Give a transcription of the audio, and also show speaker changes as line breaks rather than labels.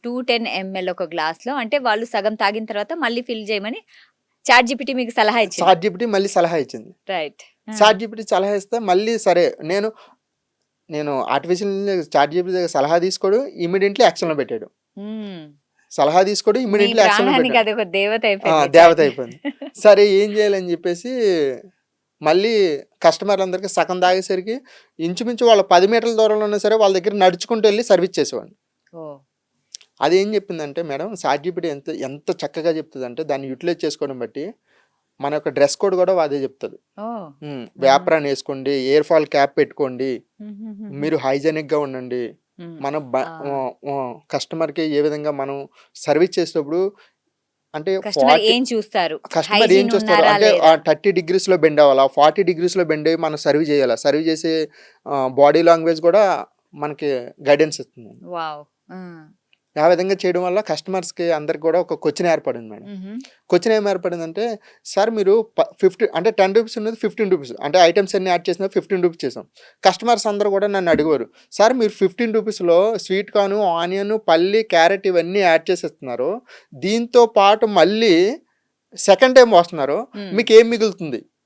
210 ml ఒక గ్లాస్‌లో అంటే వాళ్ళు సగం తాగిన తర్వాత మళ్ళీ ఫిల్ చేయమని చాట్ జీపీటీ మీకు సలహా ఇచ్చింది.
చాట్ జీపీటీ మళ్ళీ సలహా ఇచ్చింది.
రైట్.
చాట్ జీపీటీ సలహా ఇస్తే మళ్ళీ సరే నేను ఆర్టిఫిషియల్ చాట్ జీపీటీ సలహా తీసుకోడు, ఇమ్మీడియట్లీ యాక్షన్‌లో పెట్టాడు. సలహా తీసుకోడు,
మీ
ఇమ్మీడియట్లీ యాక్షన్‌లో
ప్రాణానికి
పెట్టాడు.
అదొక దేవత అయిపోయింది.
దేవత అయిపోయింది. సరే ఏం చేయాలని చెప్పేసి మళ్ళీ కస్టమర్లందరికీ సగం తాగేసరికి ఇంచుమించు వాళ్ళ 10 మీటర్ల దూరంలో ఉన్నా సరే వాళ్ళ దగ్గర నడుచుకుంటూ వెళ్ళి సర్వీస్ చేసేవాడిని.
ఓహ్!
అది ఏం చెప్పిందంటే మేడం చాట్ జీపీటీ ఎంత ఎంత చక్కగా చెప్తుందంటే దాన్ని యూటిలైజ్ చేసుకోవడం బట్టి మన యొక్క డ్రెస్ కోడ్ కూడా అదే చెప్తుంది.
ఓహ్!
వ్యాప్రాన్ వేసుకోండి, ఎయిర్ ఫాల్ క్యాప్ పెట్టుకోండి, మీరు హైజెనిక్గా ఉండండి, మన కస్టమర్కి ఏ విధంగా మనం సర్వీస్ చేసేటప్పుడు అంటే
కస్టమర్ ఏం చూస్తారు,
కస్టమర్ ఏం
హైజీన్
చూస్తారు
ఉన్నారా
అంటే
లేదా?
30 degreesలో బెండ్ అవ్వాలా, 40 degreesలో బెండ్ అయ్యి మనం సర్వ్ చేయాలా, సర్వ్ చేసే బాడీ లాంగ్వేజ్ కూడా మనకి గైడెన్స్ ఇస్తుంది.
వావ్!
ఆ విధంగా చేయడం వల్ల కస్టమర్స్కి అందరికి కూడా ఒక క్వశ్చన్ ఏర్పడింది మేడం. క్వశ్చన్ ఏం ఏర్పడిందంటే సార్ మీరు 50 అంటే 10 రూపీస్ ఉన్నది 15 రూపీస్ అంటే ఐటమ్స్ అన్ని యాడ్ చేసినా 15 రూపీస్ చేసాం. కస్టమర్స్ అందరూ కూడా నన్ను అడిగారు, సార్ మీరు 15 రూపీస్లో స్వీట్ కార్న్, ఆనియన్, పల్లి, క్యారెట్ ఇవన్నీ యాడ్ చేసేస్తున్నారు, దీంతో పాటు మళ్ళీ సెకండ్ టైం వస్తున్నారు, మీకు ఏం మిగులుతుంది